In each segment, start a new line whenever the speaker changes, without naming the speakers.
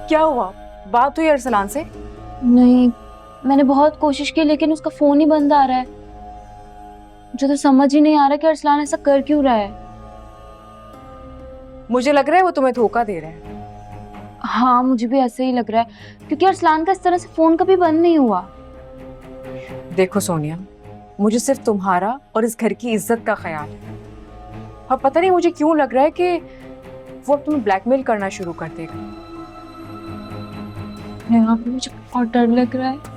क्या हुआ? बात हुई अरसलान से?
नहीं, मैंने बहुत कोशिश की लेकिन उसका फोन ही बंद आ रहा है। मुझे तो समझ ही नहीं आ रहा कि अरसलान ऐसा कर क्यों रहा है।
मुझे लग रहा है वो तुम्हें धोखा दे रहा है।
हाँ, मुझे भी ऐसे ही लग रहा है क्योंकि अरसलान का इस तरह से फोन कभी बंद नहीं हुआ।
देखो सोनिया, मुझे सिर्फ तुम्हारा और इस घर की इज्जत का ख्याल है। और पता नहीं मुझे क्यों लग रहा है कि वो अब तुम्हें ब्लैकमेल करना शुरू कर देगा।
यहाँ पे मुझे और डर लग रहा है।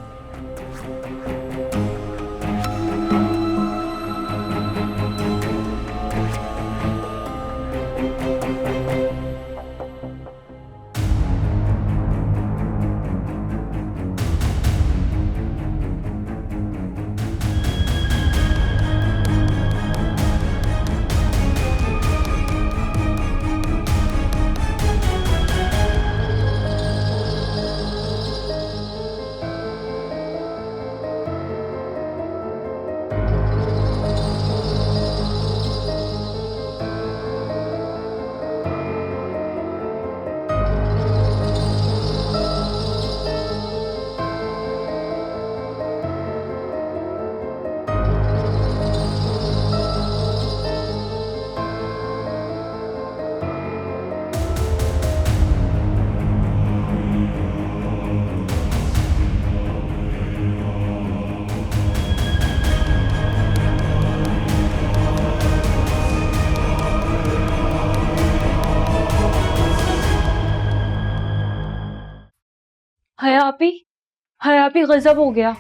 हया आपी गजब हो गया।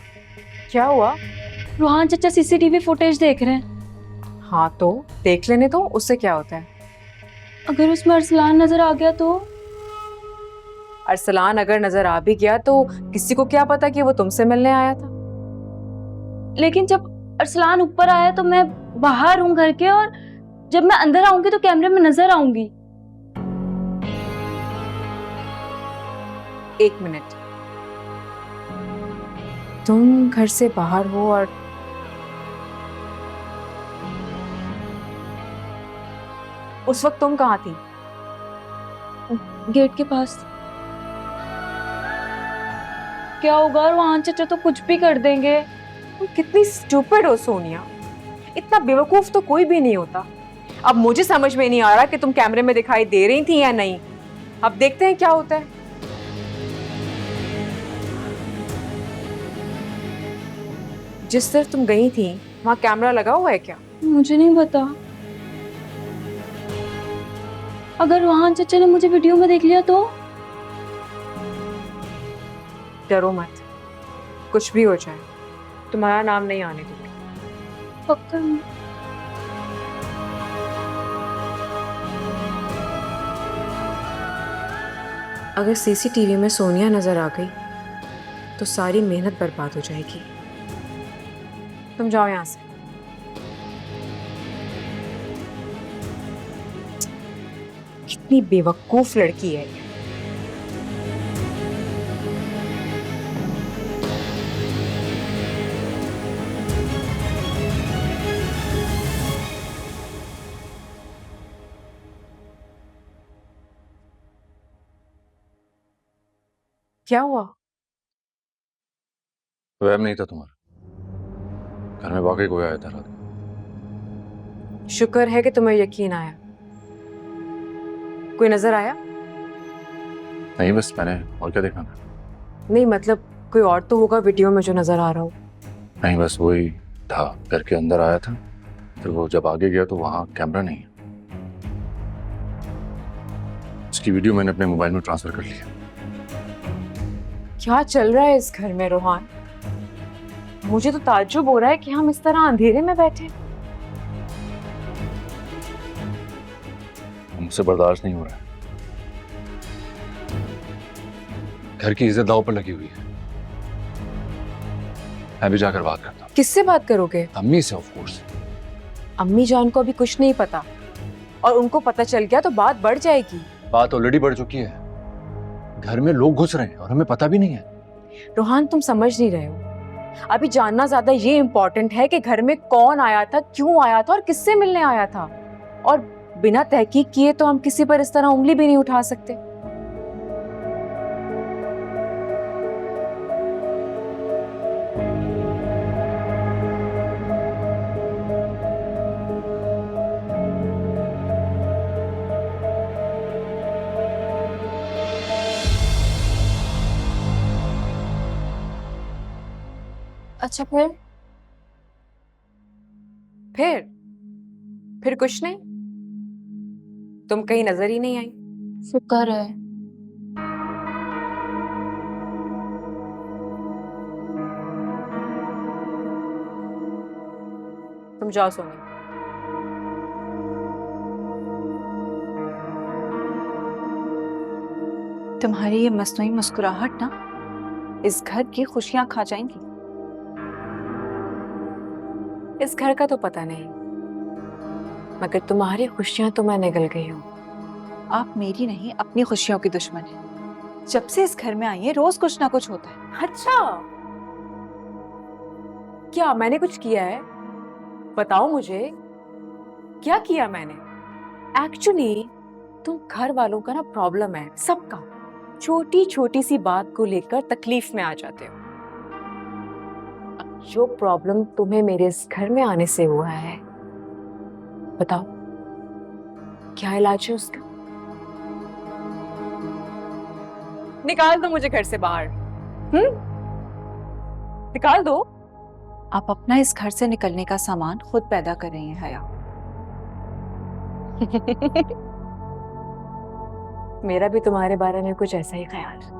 क्या हुआ?
रूहान चाचा सीसीटीवी फुटेज देख रहे हैं।
हाँ तो देख लेने तो, उससे क्या होता है?
अगर उसमें अरसलान नजर आ गया तो?
अरसलान अगर नजर आ भी गया तो किसी को क्या पता कि वो तुमसे मिलने आया था।
लेकिन जब अरसलान ऊपर आया तो मैं बाहर हूँ घर के, और जब मैं अंदर आऊंगी तो कैमरे में नजर आऊंगी।
एक मिनट, तुम घर से बाहर हो और उस वक्त तुम कहाँ थी?
गेट के पास। क्या होगा, रूहान चाचा तो कुछ भी कर देंगे।
तुम कितनी स्टूपिड हो सोनिया, इतना बेवकूफ तो कोई भी नहीं होता। अब मुझे समझ में नहीं आ रहा कि तुम कैमरे में दिखाई दे रही थी या नहीं। अब देखते हैं क्या होता है। जिस तरफ तुम गई थी वहां कैमरा लगा हुआ है क्या?
मुझे नहीं पता। अगर रूहान चाचा ने मुझे वीडियो में देख लिया तो?
डरो मत, कुछ भी हो जाए तुम्हारा नाम नहीं आने दूंगी।
पक्का नहीं?
अगर सीसीटीवी में सोनिया नजर आ गई तो सारी मेहनत बर्बाद हो जाएगी। तुम जाओ यहां से। कितनी बेवकूफ लड़की है ये। क्या हुआ?
वहम नहीं था तुम्हारा, घर में वाकई कोई आया था रात को।
शुक्र है कि तुम्हें यकीन आया। कोई नजर आया?
नहीं, बस मैंने और क्या देखा ना।
नहीं मतलब कोई और तो होगा वीडियो में जो नजर आ रहा हो।
नहीं, बस वही था, घर के अंदर आया था, फिर वो जब आगे गया तो वहां कैमरा नहीं है। उसकी वीडियो मैंने अपने मोबाइल में ट्रांसफर कर लिया।
क्या चल रहा है इस घर में रोहान? मुझे तो ताज्जुब हो रहा है कि हम इस तरह अंधेरे में बैठे।
मुझसे बर्दाश्त नहीं हो रहा है। घर की इज्जत दांव पर लगी हुई है। मैं भी जाकर बात करता हूँ।
किससे बात करोगे?
अम्मी से, ऑफ कोर्स।
अम्मी जान को अभी कुछ नहीं पता, और उनको पता चल गया तो बात बढ़ जाएगी।
बात ऑलरेडी बढ़ चुकी है। घर में लोग घुस रहे हैं और हमें पता भी नहीं है।
रोहान तुम समझ नहीं रहे हो। अभी जानना ज्यादा ये इम्पोर्टेंट है कि घर में कौन आया था, क्यों आया था और किससे मिलने आया था। और बिना तहकीक किए तो हम किसी पर इस तरह उंगली भी नहीं उठा सकते।
अच्छा
फिर कुछ नहीं? तुम कहीं नजर ही नहीं आई।
शुक्र है।
तुम जाओ सोनिया।
तुम्हारी ये मस्नुई मुस्कुराहट ना इस घर की खुशियां खा जाएंगी।
इस घर का तो पता नहीं, मगर तुम्हारी खुशियां तो मैं निगल गई हूँ।
आप मेरी नहीं अपनी खुशियों की दुश्मन है। जब से इस घर में आई है रोज कुछ ना कुछ होता है।
अच्छा, क्या मैंने कुछ किया है? बताओ मुझे, क्या किया मैंने? एक्चुअली तुम घर वालों का ना प्रॉब्लम है सबका। छोटी छोटी सी बात को लेकर तकलीफ में आ जाते हो। अब जो प्रॉब्लम तुम्हें मेरे इस घर में आने से हुआ है, बताओ क्या इलाज है उसका? निकाल दो मुझे घर से बाहर। निकाल दो।
आप अपना इस घर से निकलने का सामान खुद पैदा कर रही हैं हया।
मेरा भी तुम्हारे बारे में कुछ ऐसा ही ख्याल है।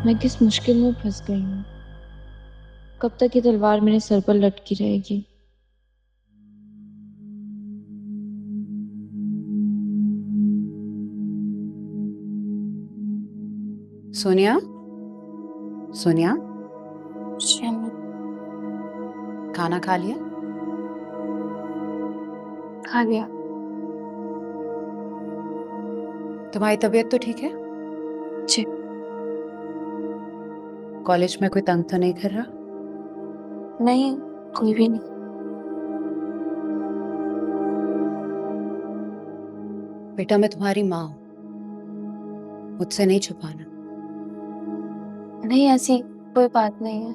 मैं किस मुश्किल में फंस गई हूँ। कब तक ये तलवार मेरे सर पर लटकी रहेगी।
सोनिया, सोनिया, खाना खा लिया?
खा लिया।
तुम्हारी तबीयत तो ठीक है?
जी।
कॉलेज में कोई तंग तो नहीं कर रहा?
नहीं, कोई भी नहीं।
बेटा मैं तुम्हारी माँ हूं, मुझसे नहीं छुपाना।
नहीं, ऐसी कोई बात नहीं है।